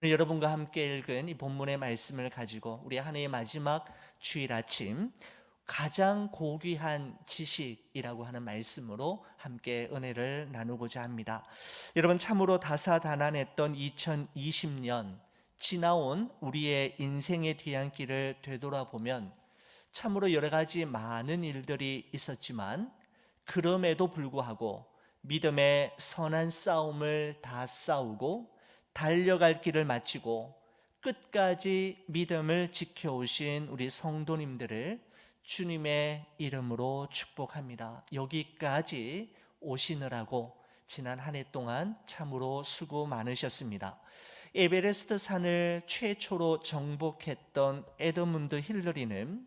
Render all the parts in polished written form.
여러분과 함께 읽은 이 본문의 말씀을 가지고 우리 한 해의 마지막 주일 아침 가장 고귀한 지식이라고 하는 말씀으로 함께 은혜를 나누고자 합니다. 여러분, 참으로 다사다난했던 2020년 지나온 우리의 인생의 뒤안길을 되돌아보면 참으로 여러 가지 많은 일들이 있었지만 그럼에도 불구하고 믿음의 선한 싸움을 다 싸우고 달려갈 길을 마치고 끝까지 믿음을 지켜오신 우리 성도님들을 주님의 이름으로 축복합니다. 여기까지 오시느라고 지난 한 해 동안 참으로 수고 많으셨습니다. 에베레스트 산을 최초로 정복했던 에드문드 힐러리는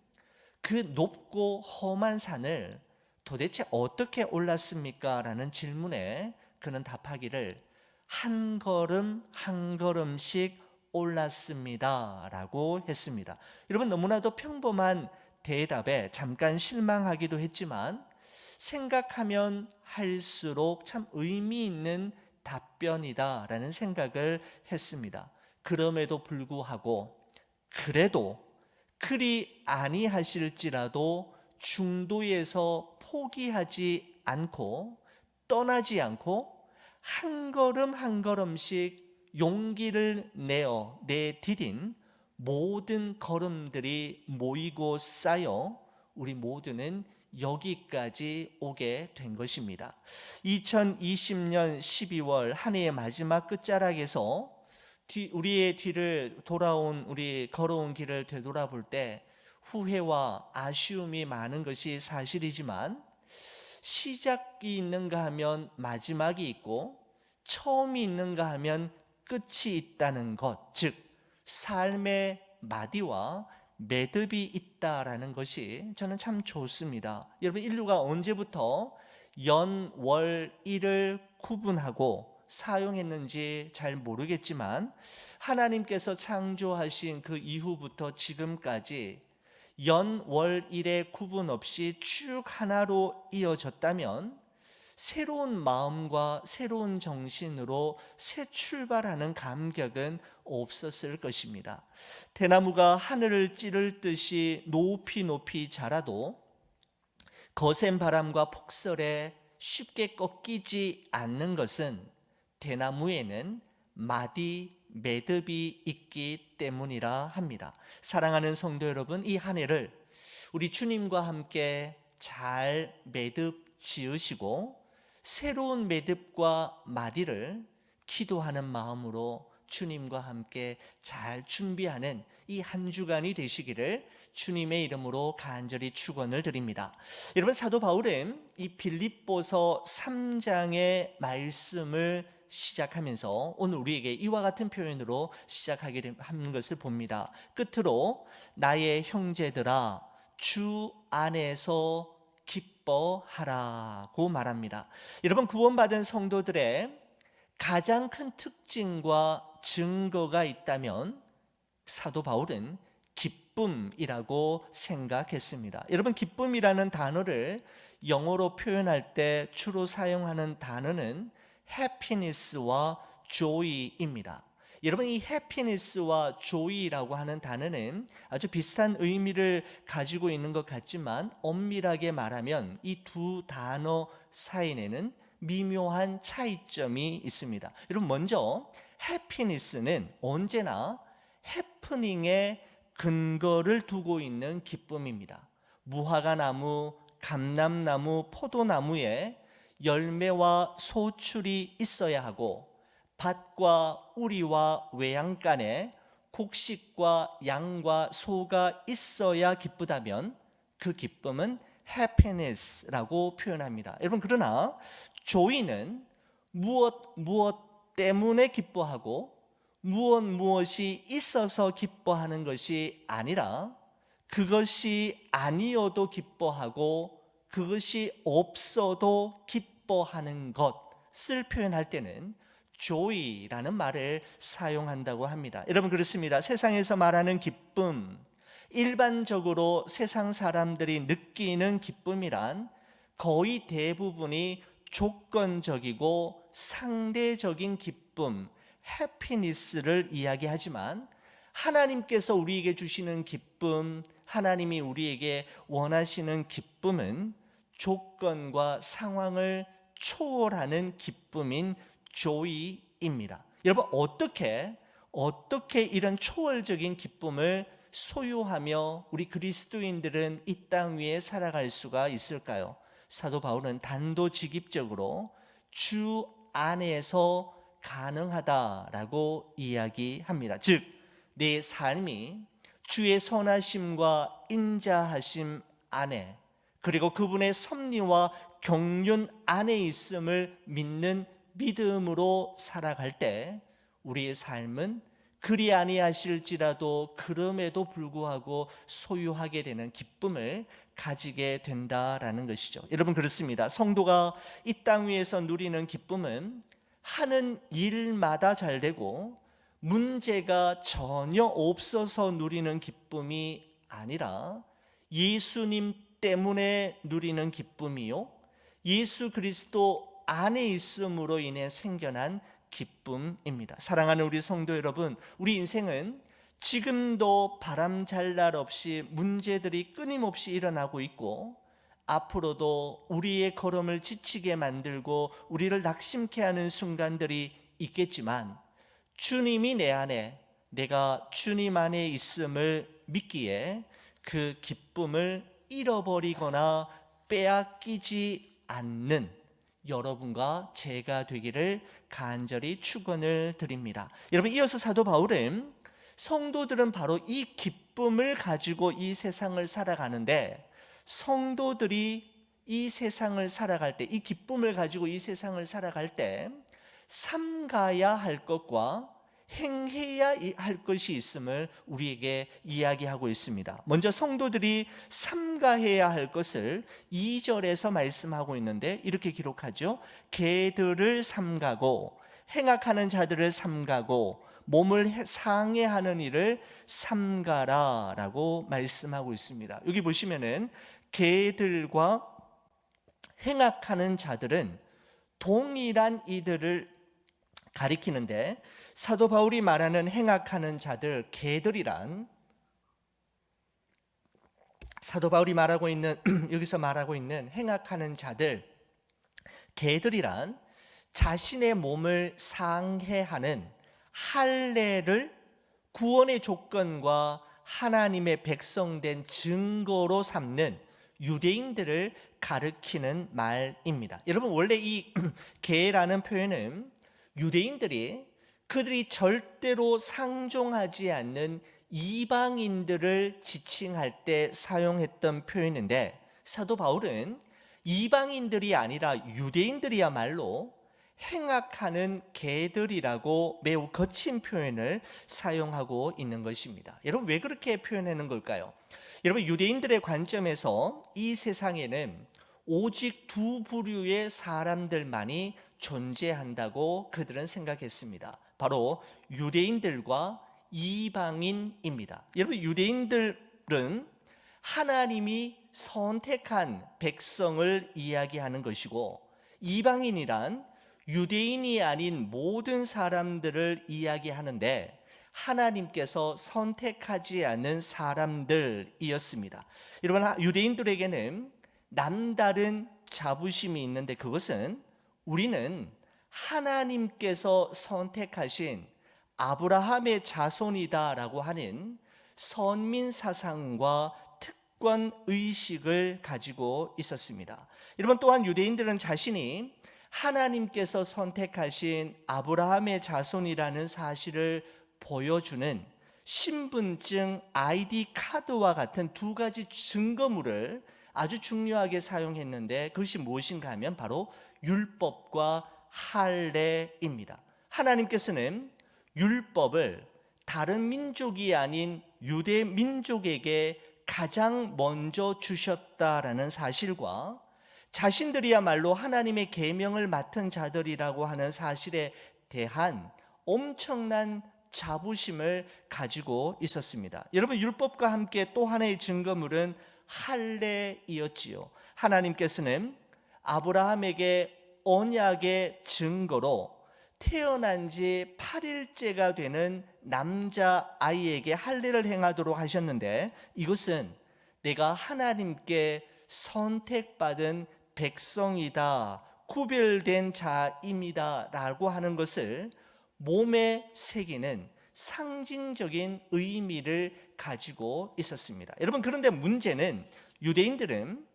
그 높고 험한 산을 도대체 어떻게 올랐습니까? 라는 질문에 그는 답하기를 한 걸음 한 걸음씩 올랐습니다 라고 했습니다. 여러분, 너무나도 평범한 대답에 잠깐 실망하기도 했지만 생각하면 할수록 참 의미 있는 답변이다 라는 생각을 했습니다. 그럼에도 불구하고 그래도 그리 아니하실지라도 중도에서 포기하지 않고 떠나지 않고 한 걸음 한 걸음씩 용기를 내디딘 모든 걸음들이 모이고 쌓여 우리 모두는 여기까지 오게 된 것입니다. 2020년 12월 한 해의 마지막 끝자락에서 우리의 뒤를 돌아온 우리 걸어온 길을 되돌아볼 때 후회와 아쉬움이 많은 것이 사실이지만 시작이 있는가 하면 마지막이 있고 처음이 있는가 하면 끝이 있다는 것, 즉 삶의 마디와 매듭이 있다라는 것이 저는 참 좋습니다. 여러분, 인류가 언제부터 연, 월, 일을 구분하고 사용했는지 잘 모르겠지만 하나님께서 창조하신 그 이후부터 지금까지 연, 월, 일의 구분 없이 쭉 하나로 이어졌다면 새로운 마음과 새로운 정신으로 새 출발하는 감격은 없었을 것입니다. 대나무가 하늘을 찌를 듯이 높이 높이 자라도 거센 바람과 폭설에 쉽게 꺾이지 않는 것은 대나무에는 마디 매듭이 있기 때문이라 합니다. 사랑하는 성도 여러분, 이 한 해를 우리 주님과 함께 잘 매듭 지으시고 새로운 매듭과 마디를 기도하는 마음으로 주님과 함께 잘 준비하는 이 한 주간이 되시기를 주님의 이름으로 간절히 축원을 드립니다. 여러분, 사도 바울은 이 빌립보서 3장의 말씀을 시작하면서 오늘 우리에게 이와 같은 표현으로 시작하게 한 것을 봅니다. 끝으로 나의 형제들아 주 안에서 기뻐하라고 말합니다. 여러분, 구원받은 성도들의 가장 큰 특징과 증거가 있다면 사도 바울은 기쁨이라고 생각했습니다. 여러분, 기쁨이라는 단어를 영어로 표현할 때 주로 사용하는 단어는 happiness와 joy입니다. 여러분, 이 happiness와 joy라고 하는 단어는 아주 비슷한 의미를 가지고 있는 것 같지만 엄밀하게 말하면 이 두 단어 사이에는 미묘한 차이점이 있습니다. 여러분, 먼저 happiness는 언제나 해프닝에 근거를 두고 있는 기쁨입니다. 무화과나무, 감람나무, 포도나무에 열매와 소출이 있어야 하고 밭과 우리와 외양간에 곡식과 양과 소가 있어야 기쁘다면 그 기쁨은 happiness라고 표현합니다. 여러분, 그러나 joy는 무엇 때문에 기뻐하고 무엇이 있어서 기뻐하는 것이 아니라 그것이 아니어도 기뻐하고 그것이 없어도 기뻐하는 것을 표현할 때는 joy라는 말을 사용한다고 합니다. 여러분, 그렇습니다. 세상에서 말하는 기쁨, 일반적으로 세상 사람들이 느끼는 기쁨이란 거의 대부분이 조건적이고 상대적인 기쁨, 해피니스를 이야기하지만 하나님께서 우리에게 주시는 기쁨, 하나님이 우리에게 원하시는 기쁨은 조건과 상황을 초월하는 기쁨인 조이입니다. 여러분, 어떻게 이런 초월적인 기쁨을 소유하며 우리 그리스도인들은 이 땅 위에 살아갈 수가 있을까요? 사도 바울은 단도직입적으로 주 안에서 가능하다라고 이야기합니다. 즉, 내 삶이 주의 선하심과 인자하심 안에, 그리고 그분의 섭리와 경륜 안에 있음을 믿는 믿음으로 살아갈 때 우리의 삶은 그리 아니하실지라도 그럼에도 불구하고 소유하게 되는 기쁨을 가지게 된다라는 것이죠. 여러분, 그렇습니다. 성도가 이 땅 위에서 누리는 기쁨은 하는 일마다 잘 되고 문제가 전혀 없어서 누리는 기쁨이 아니라 예수님 때문에 누리는 기쁨이요, 예수 그리스도 안에 있음으로 인해 생겨난 기쁨입니다. 사랑하는 우리 성도 여러분, 우리 인생은 지금도 바람잘 날 없이 문제들이 끊임없이 일어나고 있고 앞으로도 우리의 걸음을 지치게 만들고 우리를 낙심케 하는 순간들이 있겠지만 주님이 내 안에, 내가 주님 안에 있음을 믿기에 그 기쁨을 잃어버리거나 빼앗기지 않는 여러분과 제가 되기를 간절히 축원을 드립니다. 여러분, 이어서 사도 바울은 성도들은 바로 이 기쁨을 가지고 이 세상을 살아가는데, 성도들이 이 세상을 살아갈 때, 이 기쁨을 가지고 이 세상을 살아갈 때 삼가야 할 것과 행해야 할 것이 있음을 우리에게 이야기하고 있습니다. 먼저 성도들이 삼가해야 할 것을 2절에서 말씀하고 있는데 이렇게 기록하죠. 개들을 삼가고 행악하는 자들을 삼가고 몸을 상해하는 일을 삼가라 라고 말씀하고 있습니다. 여기 보시면은 개들과 행악하는 자들은 동일한 이들을 가리키는데, 사도 바울이 말하는 행악하는 자들, 개들이란, 사도 바울이 말하고 있는 여기서 말하고 있는 행악하는 자들, 개들이란 자신의 몸을 상해하는 할례를 구원의 조건과 하나님의 백성된 증거로 삼는 유대인들을 가리키는 말입니다. 여러분, 원래 이 개라는 표현은 유대인들이 그들이 절대로 상종하지 않는 이방인들을 지칭할 때 사용했던 표현인데, 사도 바울은 이방인들이 아니라 유대인들이야말로 행악하는 개들이라고 매우 거친 표현을 사용하고 있는 것입니다. 여러분, 왜 그렇게 표현하는 걸까요? 여러분, 유대인들의 관점에서 이 세상에는 오직 두 부류의 사람들만이 존재한다고 그들은 생각했습니다. 바로 유대인들과 이방인입니다. 여러분, 유대인들은 하나님이 선택한 백성을 이야기하는 것이고, 이방인이란 유대인이 아닌 모든 사람들을 이야기하는데 하나님께서 선택하지 않은 사람들이었습니다. 여러분, 유대인들에게는 남다른 자부심이 있는데, 그것은 우리는 하나님께서 선택하신 아브라함의 자손이다라고 하는 선민 사상과 특권 의식을 가지고 있었습니다. 여러분, 또한 유대인들은 자신이 하나님께서 선택하신 아브라함의 자손이라는 사실을 보여주는 신분증, 아이디 카드와 같은 두 가지 증거물을 아주 중요하게 사용했는데, 그것이 무엇인가 하면 바로 율법과 할례입니다. 하나님께서는 율법을 다른 민족이 아닌 유대 민족에게 가장 먼저 주셨다라는 사실과 자신들이야말로 하나님의 계명을 맡은 자들이라고 하는 사실에 대한 엄청난 자부심을 가지고 있었습니다. 여러분, 율법과 함께 또 하나의 증거물은 할례이었지요. 하나님께서는 아브라함에게 언약의 증거로 태어난 지 8일째가 되는 남자 아이에게 할례를 행하도록 하셨는데, 이것은 내가 하나님께 선택받은 백성이다, 구별된 자입니다 라고 하는 것을 몸에 새기는 상징적인 의미를 가지고 있었습니다. 여러분, 그런데 문제는 유대인들은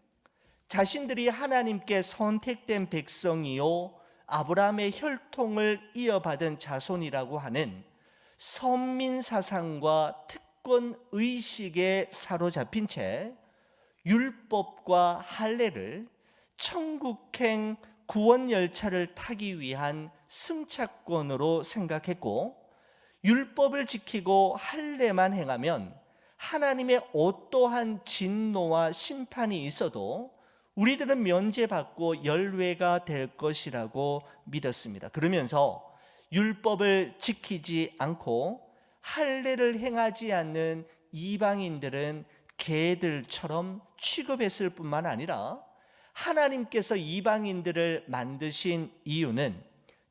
자신들이 하나님께 선택된 백성이요 아브라함의 혈통을 이어받은 자손이라고 하는 선민 사상과 특권 의식에 사로잡힌 채 율법과 할례를 천국행 구원 열차를 타기 위한 승차권으로 생각했고, 율법을 지키고 할례만 행하면 하나님의 어떠한 진노와 심판이 있어도 우리들은 면제받고 열외가 될 것이라고 믿었습니다. 그러면서 율법을 지키지 않고 할례를 행하지 않는 이방인들은 개들처럼 취급했을 뿐만 아니라 하나님께서 이방인들을 만드신 이유는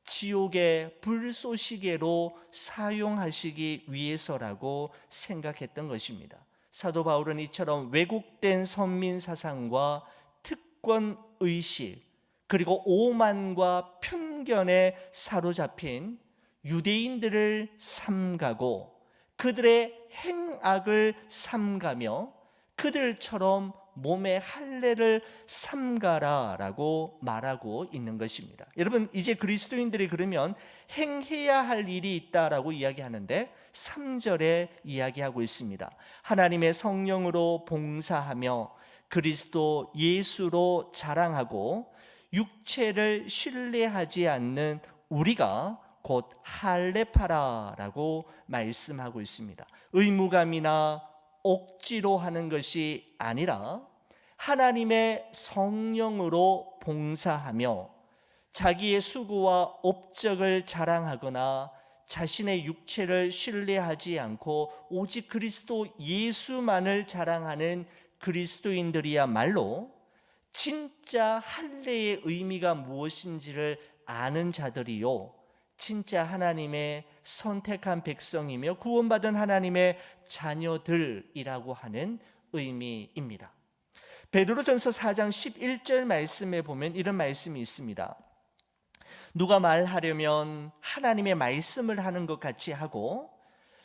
지옥의 불쏘시개로 사용하시기 위해서라고 생각했던 것입니다. 사도 바울은 이처럼 왜곡된 선민 사상과 특권 의식, 그리고 오만과 편견에 사로잡힌 유대인들을 삼가고 그들의 행악을 삼가며 그들처럼 몸의 할례를 삼가라라고 말하고 있는 것입니다. 여러분, 이제 그리스도인들이 그러면 행해야 할 일이 있다라고 이야기하는데 3절에 이야기하고 있습니다. 하나님의 성령으로 봉사하며 그리스도 예수로 자랑하고 육체를 신뢰하지 않는 우리가 곧 할례파라라고 말씀하고 있습니다. 의무감이나 억지로 하는 것이 아니라 하나님의 성령으로 봉사하며 자기의 수고와 업적을 자랑하거나 자신의 육체를 신뢰하지 않고 오직 그리스도 예수만을 자랑하는 그리스도인들이야말로 진짜 할례의 의미가 무엇인지를 아는 자들이요, 진짜 하나님의 선택한 백성이며 구원받은 하나님의 자녀들이라고 하는 의미입니다. 베드로전서 4장 11절 말씀에 보면 이런 말씀이 있습니다. 누가 말하려면 하나님의 말씀을 하는 것 같이 하고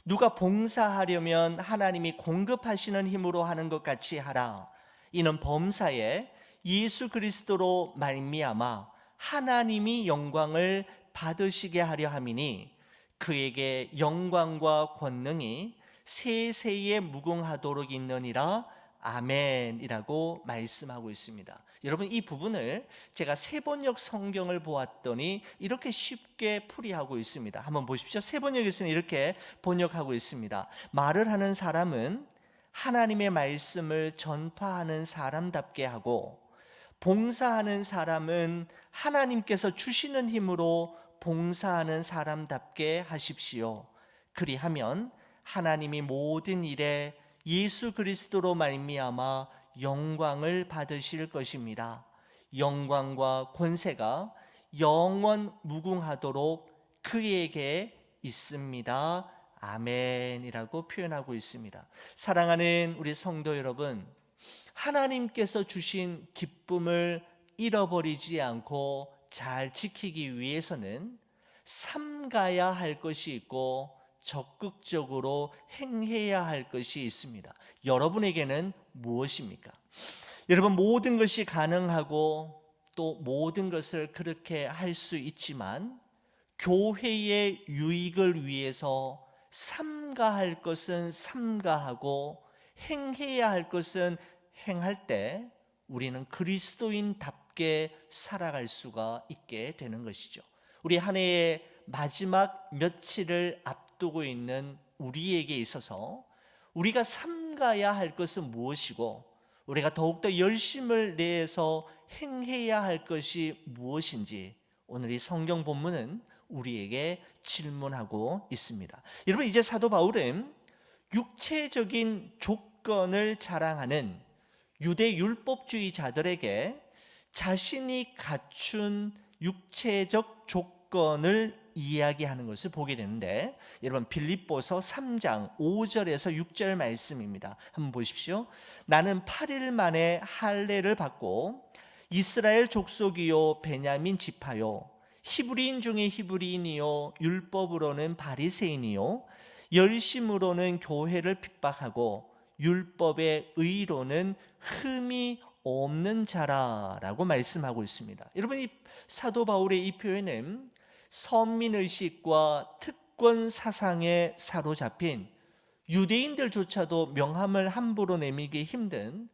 누가 봉사하려면 하나님이 공급하시는 힘으로 하는 것 같이 하라. 이는 범사에 예수 그리스도로 말미암아 하나님이 영광을 받으시게 하려 함이니 그에게 영광과 권능이 세세에 무궁하도록 있느니라. 아멘이라고 말씀하고 있습니다. 여러분, 이 부분을 제가 세번역 성경을 보았더니 이렇게 쉽게 풀이하고 있습니다. 한번 보십시오. 세번역에서는 이렇게 번역하고 있습니다. 말을 하는 사람은 하나님의 말씀을 전파하는 사람답게 하고, 봉사하는 사람은 하나님께서 주시는 힘으로 봉사하는 사람답게 하십시오. 그리하면 하나님이 모든 일에 예수 그리스도로 말미암아 영광을 받으실 것입니다. 영광과 권세가 영원 무궁하도록 그에게 있습니다. 아멘이라고 표현하고 있습니다. 사랑하는 우리 성도 여러분, 하나님께서 주신 기쁨을 잃어버리지 않고 잘 지키기 위해서는 삼가야 할 것이 있고 적극적으로 행해야 할 것이 있습니다. 여러분에게는 무엇입니까? 여러분, 모든 것이 가능하고 또 모든 것을 그렇게 할 수 있지만 교회의 유익을 위해서 삼가할 것은 삼가하고 행해야 할 것은 행할 때 우리는 그리스도인답게 살아갈 수가 있게 되는 것이죠. 우리 한 해의 마지막 며칠을 앞두고 있는 우리에게 있어서 우리가 삼가야 할 것은 무엇이고 우리가 더욱더 열심을 내서 행해야 할 것이 무엇인지 오늘 이 성경 본문은 우리에게 질문하고 있습니다. 여러분, 이제 사도 바울은 육체적인 조건을 자랑하는 유대 율법주의자들에게 자신이 갖춘 육체적 조건을 이야기하는 것을 보게 되는데, 여러분 빌립보서 3장 5절에서 6절 말씀입니다. 한번 보십시오. 나는 8일 만에 할례를 받고 이스라엘 족속이요 베냐민 지파요 히브리인 중에 히브리인이요 율법으로는 바리새인이요 열심으로는 교회를 핍박하고 율법의 의로는 흠이 없는 자라라고 말씀하고 있습니다. 여러분, 이 사도 바울의 이 표현은 선민의식과 특권 사상에 사로잡힌 유대인들조차도 명함을 함부로 내밀기 힘든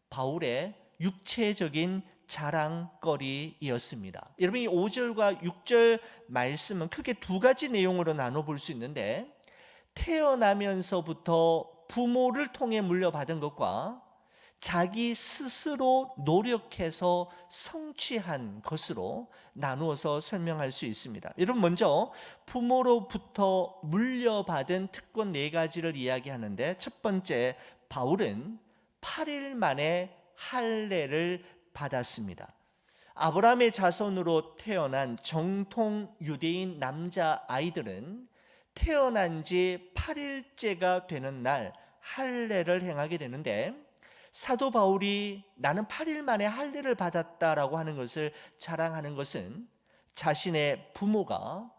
바울의 육체적인 자랑거리였습니다. 여러분, 이 5절과 6절 말씀은 크게 두 가지 내용으로 나눠볼 수 있는데, 태어나면서부터 부모를 통해 물려받은 것과 자기 스스로 노력해서 성취한 것으로 나누어서 설명할 수 있습니다. 여러분, 먼저 부모로부터 물려받은 특권 네 가지를 이야기하는데, 첫 번째, 바울은 8일 만에 할례를 받았습니다. 아브라함의 자손으로 태어난 정통 유대인 남자 아이들은 태어난 지 8일째가 되는 날 할례를 행하게 되는데, 사도 바울이 나는 8일 만에 할례를 받았다라고 하는 것을 자랑하는 것은 자신의 부모가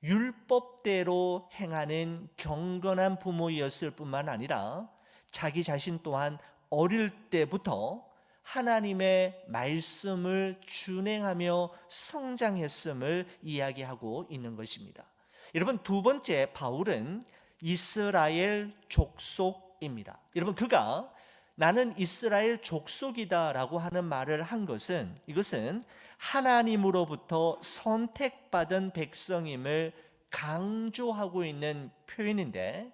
율법대로 행하는 경건한 부모였을 뿐만 아니라 자기 자신 또한 어릴 때부터 하나님의 말씀을 준행하며 성장했음을 이야기하고 있는 것입니다. 여러분, 두 번째, 바울은 이스라엘 족속입니다. 여러분, 그가 나는 이스라엘 족속이다라고 하는 말을 한 것은, 이것은 하나님으로부터 선택받은 백성임을 강조하고 있는 표현인데,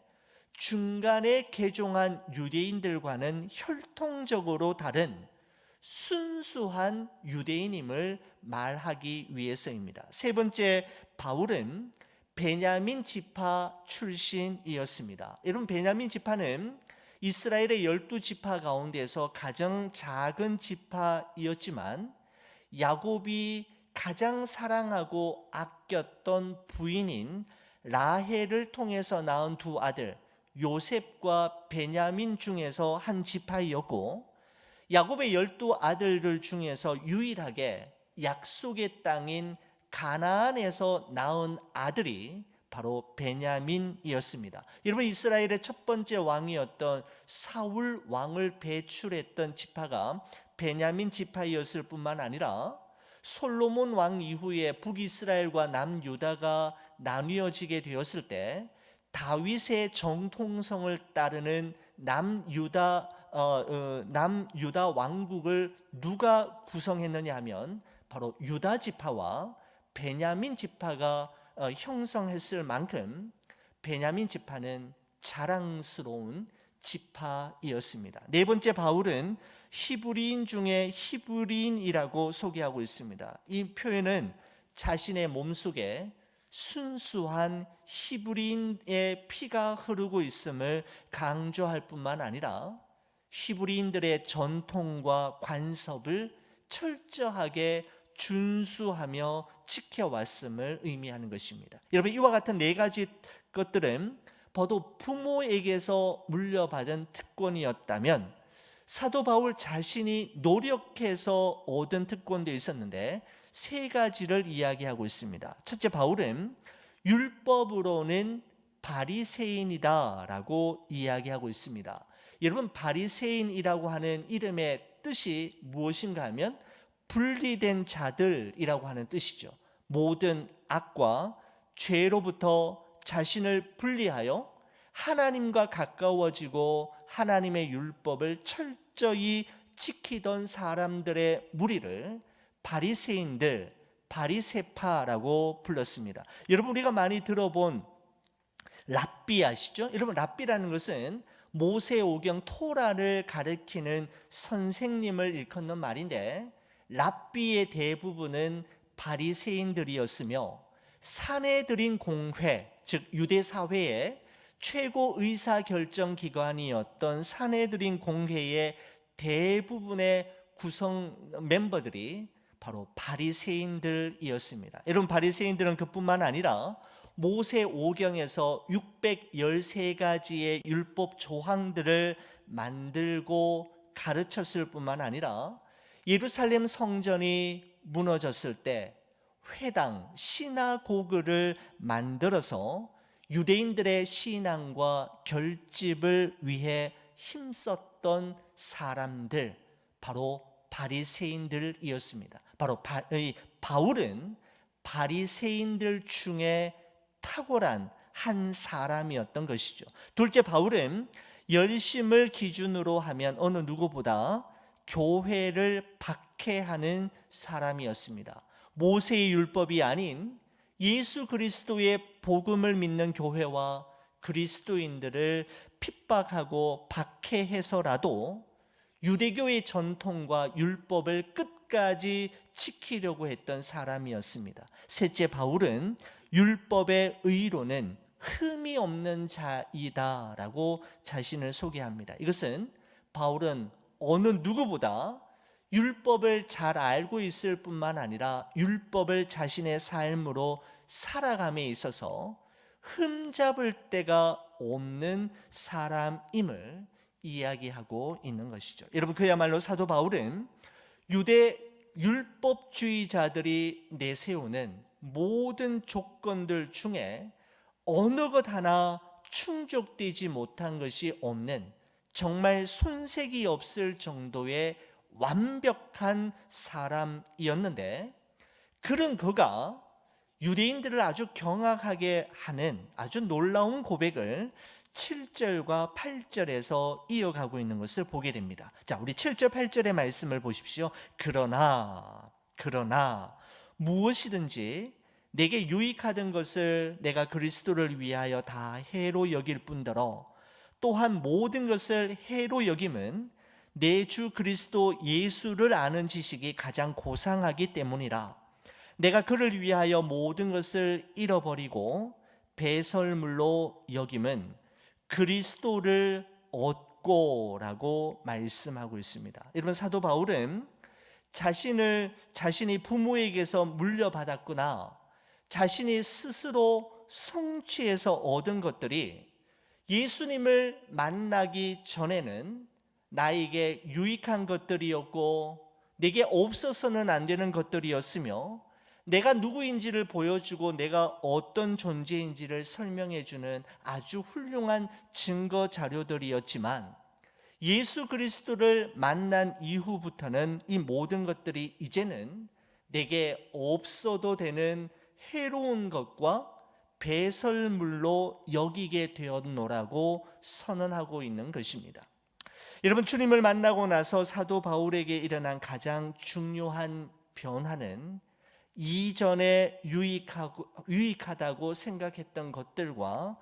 중간에 개종한 유대인들과는 혈통적으로 다른 순수한 유대인임을 말하기 위해서입니다. 세 번째, 바울은 베냐민 지파 출신이었습니다. 여러분, 베냐민 지파는 이스라엘의 12지파 가운데서 가장 작은 지파이었지만 야곱이 가장 사랑하고 아꼈던 부인인 라헬을 통해서 낳은 두 아들 요셉과 베냐민 중에서 한 지파이었고, 야곱의 12아들들 중에서 유일하게 약속의 땅인 가나안에서 낳은 아들이 바로 베냐민이었습니다. 여러분, 이스라엘의 첫 번째 왕이었던 사울 왕을 배출했던 지파가 베냐민 지파이었을 뿐만 아니라 솔로몬 왕 이후에 북이스라엘과 남유다가 나뉘어지게 되었을 때 다윗의 정통성을 따르는 남유다 왕국을 누가 구성했느냐 하면 바로 유다 지파와 베냐민 지파가 형성했을 만큼 베냐민 지파는 자랑스러운 지파이었습니다. 네 번째, 바울은 히브리인 중에 히브리인이라고 소개하고 있습니다. 이 표현은 자신의 몸속에 순수한 히브리인의 피가 흐르고 있음을 강조할 뿐만 아니라 히브리인들의 전통과 관습을 철저하게 준수하며 지켜왔음을 의미하는 것입니다. 여러분, 이와 같은 네 가지 것들은 모두 부모에게서 물려받은 특권이었다면, 사도 바울 자신이 노력해서 얻은 특권도 있었는데 세 가지를 이야기하고 있습니다. 첫째, 바울은 율법으로는 바리새인이다라고 이야기하고 있습니다. 여러분, 바리새인이라고 하는 이름의 뜻이 무엇인가 하면 분리된 자들이라고 하는 뜻이죠. 모든 악과 죄로부터 자신을 분리하여 하나님과 가까워지고 하나님의 율법을 철저히 지키던 사람들의 무리를 바리새인들, 바리새파라고 불렀습니다. 여러분, 우리가 많이 들어본 랍비 아시죠? 여러분, 랍비라는 것은 모세오경 토라를 가리키는 선생님을 일컫는 말인데, 랍비의 대부분은 바리새인들이었으며 사내들인 공회, 즉 유대 사회의 최고 의사 결정 기관이었던 사내들인 공회의 대부분의 구성 멤버들이 바로 바리새인들이었습니다. 여러분, 바리새인들은 그뿐만 아니라 모세 오경에서 613가지의 율법 조항들을 만들고 가르쳤을 뿐만 아니라 예루살렘 성전이 무너졌을 때 회당, 시나고그를 만들어서 유대인들의 신앙과 결집을 위해 힘썼던 사람들, 바로 바리새인들이었습니다. 바로 바울은 바리새인들 중에 탁월한 한 사람이었던 것이죠. 둘째, 바울은 열심을 기준으로 하면 어느 누구보다 교회를 박해하는 사람이었습니다. 모세의 율법이 아닌 예수 그리스도의 복음을 믿는 교회와 그리스도인들을 핍박하고 박해해서라도 유대교의 전통과 율법을 끝까지 지키려고 했던 사람이었습니다. 셋째, 바울은 율법의 의로는 흠이 없는 자이다라고 자신을 소개합니다. 이것은 바울은 어느 누구보다 율법을 잘 알고 있을 뿐만 아니라 율법을 자신의 삶으로 살아감에 있어서 흠잡을 데가 없는 사람임을 이야기하고 있는 것이죠. 여러분, 그야말로 사도 바울은 유대 율법주의자들이 내세우는 모든 조건들 중에 어느 것 하나 충족되지 못한 것이 없는, 정말 손색이 없을 정도의 완벽한 사람이었는데, 그런 그가 유대인들을 아주 경악하게 하는 아주 놀라운 고백을 7절과 8절에서 이어가고 있는 것을 보게 됩니다. 자, 우리 7절 8절의 말씀을 보십시오. 그러나 무엇이든지 내게 유익하던 것을 내가 그리스도를 위하여 다 해로 여길 뿐더러 또한 모든 것을 해로 여김은 내 주 그리스도 예수를 아는 지식이 가장 고상하기 때문이라. 내가 그를 위하여 모든 것을 잃어버리고 배설물로 여김은 그리스도를 얻고라고 말씀하고 있습니다. 여러분, 사도 바울은 자신이 부모에게서 물려받았거나 자신이 스스로 성취해서 얻은 것들이 예수님을 만나기 전에는 나에게 유익한 것들이었고 내게 없어서는 안 되는 것들이었으며 내가 누구인지를 보여주고 내가 어떤 존재인지를 설명해주는 아주 훌륭한 증거 자료들이었지만, 예수 그리스도를 만난 이후부터는 이 모든 것들이 이제는 내게 없어도 되는 해로운 것과 배설물로 여기게 되었노라고 선언하고 있는 것입니다. 여러분, 주님을 만나고 나서 사도 바울에게 일어난 가장 중요한 변화는 이전에 유익하다고 생각했던 것들과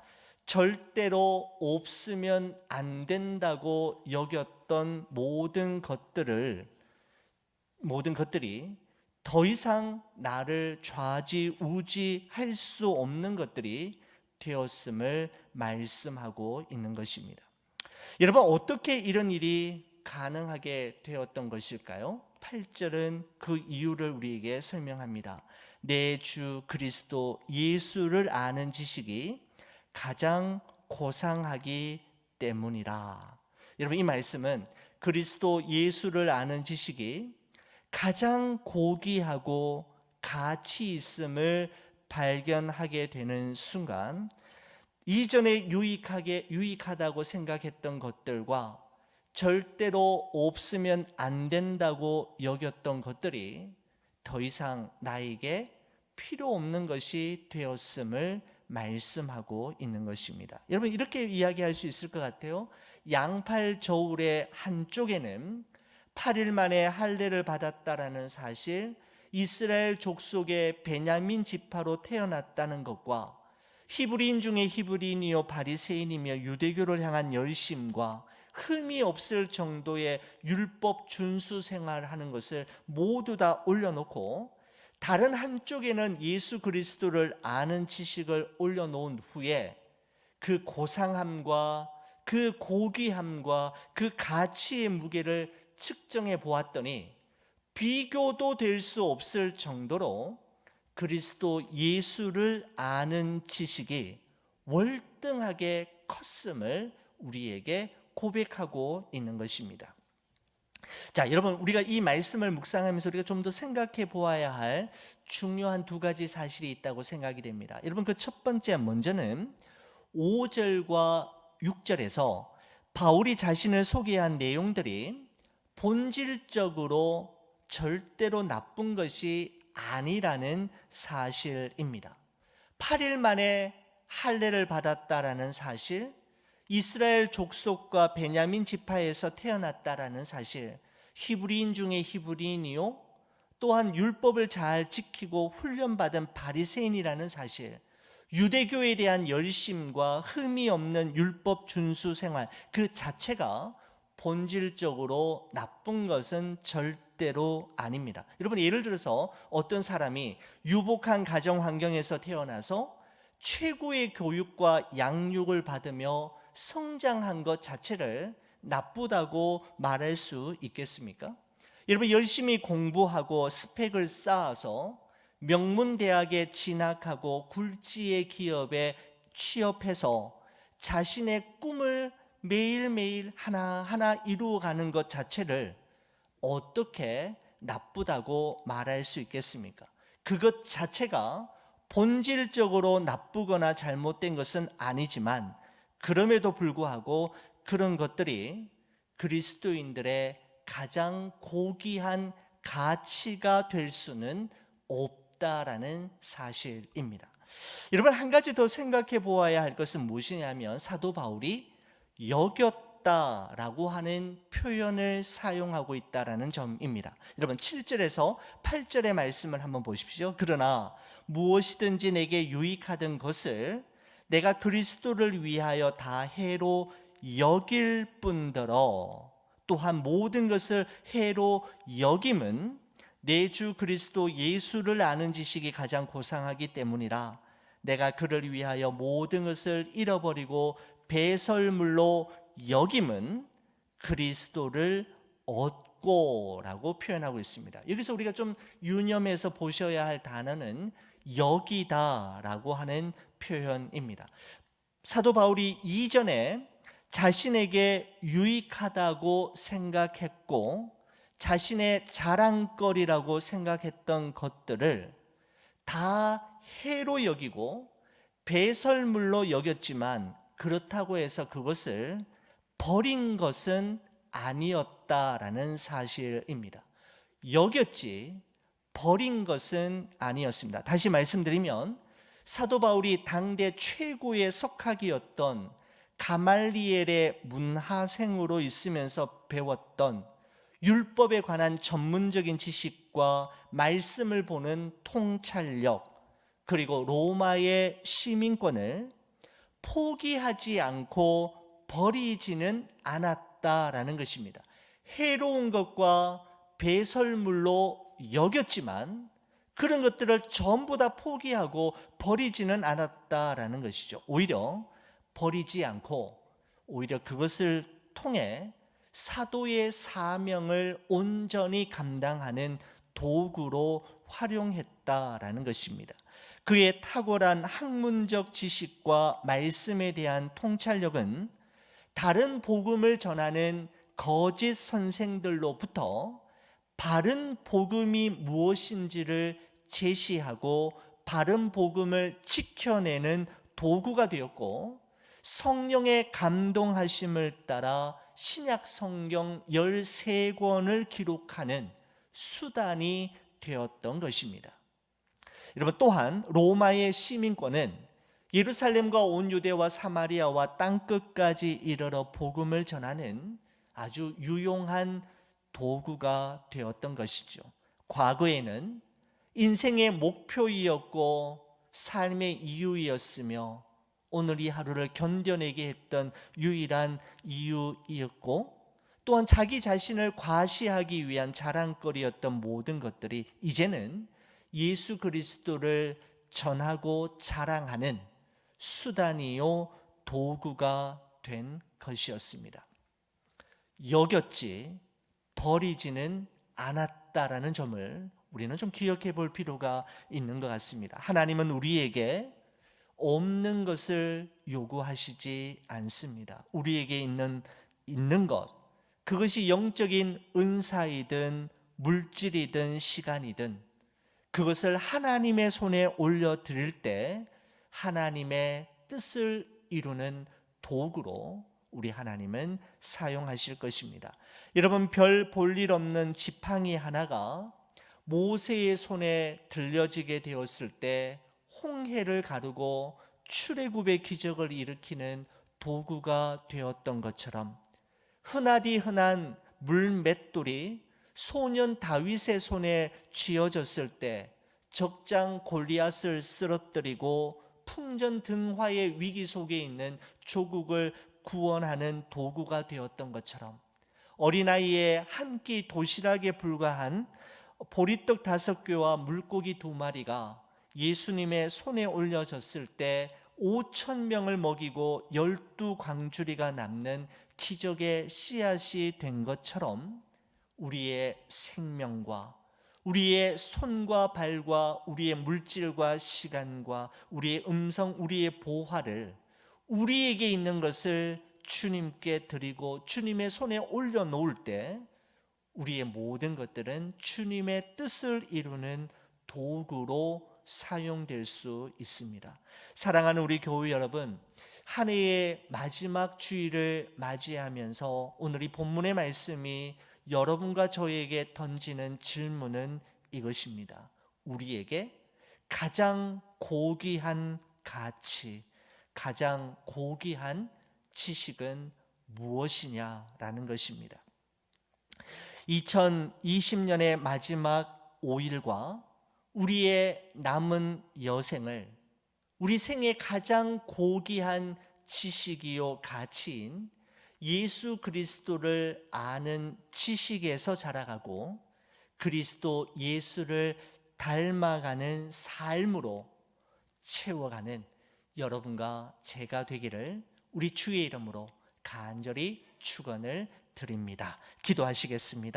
절대로 없으면 안 된다고 여겼던 모든 것들이 더 이상 나를 좌지우지할 수 없는 것들이 되었음을 말씀하고 있는 것입니다. 여러분, 어떻게 이런 일이 가능하게 되었던 것일까요? 8절은 그 이유를 우리에게 설명합니다. 내 주 그리스도 예수를 아는 지식이 가장 고상하기 때문이라. 여러분, 이 말씀은 그리스도 예수를 아는 지식이 가장 고귀하고 가치 있음을 발견하게 되는 순간, 이전에 유익하다고 생각했던 것들과 절대로 없으면 안 된다고 여겼던 것들이 더 이상 나에게 필요 없는 것이 되었음을 말씀하고 있는 것입니다. 여러분, 이렇게 이야기할 수 있을 것 같아요. 양팔 저울의 한쪽에는 8일 만에 할례를 받았다라는 사실, 이스라엘 족속의 베냐민 지파로 태어났다는 것과 히브리인 중에 히브리인이요 바리새인이며 유대교를 향한 열심과 흠이 없을 정도의 율법 준수 생활하는 것을 모두 다 올려놓고, 다른 한쪽에는 예수 그리스도를 아는 지식을 올려놓은 후에 그 고상함과 그 고귀함과 그 가치의 무게를 측정해 보았더니 비교도 될 수 없을 정도로 그리스도 예수를 아는 지식이 월등하게 컸음을 우리에게 고백하고 있는 것입니다. 자, 여러분, 우리가 이 말씀을 묵상하면서 우리가 좀 더 생각해 보아야 할 중요한 두 가지 사실이 있다고 생각이 됩니다. 여러분, 그 첫 번째 먼저는 5절과 6절에서 바울이 자신을 소개한 내용들이 본질적으로 절대로 나쁜 것이 아니라는 사실입니다. 8일 만에 할례를 받았다라는 사실, 이스라엘 족속과 베냐민 지파에서 태어났다라는 사실, 히브리인 중에 히브리인이요, 또한 율법을 잘 지키고 훈련받은 바리새인이라는 사실, 유대교에 대한 열심과 흠이 없는 율법 준수 생활 그 자체가 본질적으로 나쁜 것은 절대로 아닙니다. 여러분, 예를 들어서 어떤 사람이 유복한 가정 환경에서 태어나서 최고의 교육과 양육을 받으며 성장한 것 자체를 나쁘다고 말할 수 있겠습니까? 여러분, 열심히 공부하고 스펙을 쌓아서 명문대학에 진학하고 굴지의 기업에 취업해서 자신의 꿈을 매일매일 하나하나 이루어가는 것 자체를 어떻게 나쁘다고 말할 수 있겠습니까? 그것 자체가 본질적으로 나쁘거나 잘못된 것은 아니지만, 그럼에도 불구하고 그런 것들이 그리스도인들의 가장 고귀한 가치가 될 수는 없다라는 사실입니다. 여러분, 한 가지 더 생각해 보아야 할 것은 무엇이냐면, 사도 바울이 여겼다라고 하는 표현을 사용하고 있다라는 점입니다. 여러분, 7절에서 8절의 말씀을 한번 보십시오. 그러나 무엇이든지 내게 유익하던 것을 내가 그리스도를 위하여 다 해로 여길 뿐더러 또한 모든 것을 해로 여김은 내 주 그리스도 예수를 아는 지식이 가장 고상하기 때문이라. 내가 그를 위하여 모든 것을 잃어버리고 배설물로 여김은 그리스도를 얻고라고 표현하고 있습니다. 여기서 우리가 좀 유념해서 보셔야 할 단어는 여기다라고 하는 표현입니다. 사도 바울이 이전에 자신에게 유익하다고 생각했고 자신의 자랑거리라고 생각했던 것들을 다 해로 여기고 배설물로 여겼지만, 그렇다고 해서 그것을 버린 것은 아니었다라는 사실입니다. 여겼지 버린 것은 아니었습니다. 다시 말씀드리면, 사도 바울이 당대 최고의 석학이었던 가말리엘의 문하생으로 있으면서 배웠던 율법에 관한 전문적인 지식과 말씀을 보는 통찰력, 그리고 로마의 시민권을 포기하지 않고 버리지는 않았다라는 것입니다. 해로운 것과 배설물로 여겼지만 그런 것들을 전부 다 포기하고 버리지는 않았다라는 것이죠. 오히려 버리지 않고 오히려 그것을 통해 사도의 사명을 온전히 감당하는 도구로 활용했다라는 것입니다. 그의 탁월한 학문적 지식과 말씀에 대한 통찰력은 다른 복음을 전하는 거짓 선생들로부터 바른 복음이 무엇인지를 제시하고 바른 복음을 지켜내는 도구가 되었고, 성령의 감동하심을 따라 신약 성경 13권을 기록하는 수단이 되었던 것입니다. 여러분, 또한 로마의 시민권은 예루살렘과 온 유대와 사마리아와 땅끝까지 이르러 복음을 전하는 아주 유용한 도구가 되었던 것이죠. 과거에는 인생의 목표이었고 삶의 이유이었으며 오늘 이 하루를 견뎌내게 했던 유일한 이유이었고, 또한 자기 자신을 과시하기 위한 자랑거리였던 모든 것들이 이제는 예수 그리스도를 전하고 자랑하는 수단이요 도구가 된 것이었습니다. 여겼지 버리지는 않았다라는 점을 우리는 좀 기억해 볼 필요가 있는 것 같습니다. 하나님은 우리에게 없는 것을 요구하시지 않습니다. 우리에게 있는 것, 그것이 영적인 은사이든 물질이든 시간이든 그것을 하나님의 손에 올려드릴 때 하나님의 뜻을 이루는 도구로 우리 하나님은 사용하실 것입니다. 여러분, 별 볼 일 없는 지팡이 하나가 모세의 손에 들려지게 되었을 때 홍해를 가르고 출애굽의 기적을 일으키는 도구가 되었던 것처럼 흔하디 흔한 물맷돌이 소년 다윗의 손에 쥐어졌을 때 적장 골리앗을 쓰러뜨리고 풍전등화의 위기 속에 있는 조국을 구원하는 도구가 되었던 것처럼 어린아이의 한 끼 도시락에 불과한 보리떡 5개와 물고기 2마리가 예수님의 손에 올려졌을 때 5,000명을 먹이고 12광주리가 남는 기적의 씨앗이 된 것처럼 우리의 생명과 우리의 손과 발과 우리의 물질과 시간과 우리의 음성, 우리의 보화를 우리에게 있는 것을 주님께 드리고 주님의 손에 올려놓을 때 우리의 모든 것들은 주님의 뜻을 이루는 도구로 사용될 수 있습니다. 사랑하는 우리 교회 여러분, 한 해의 마지막 주일을 맞이하면서 오늘 이 본문의 말씀이 여러분과 저에게 던지는 질문은 이것입니다. 우리에게 가장 고귀한 가치, 가장 고귀한 지식은 무엇이냐라는 것입니다. 2020년의 마지막 5일과 우리의 남은 여생을 우리 생의 가장 고귀한 지식이요 가치인 예수 그리스도를 아는 지식에서 자라가고 그리스도 예수를 닮아가는 삶으로 채워가는 여러분과 제가 되기를 우리 주의 이름으로 간절히 축원을 드립니다. 기도하시겠습니다.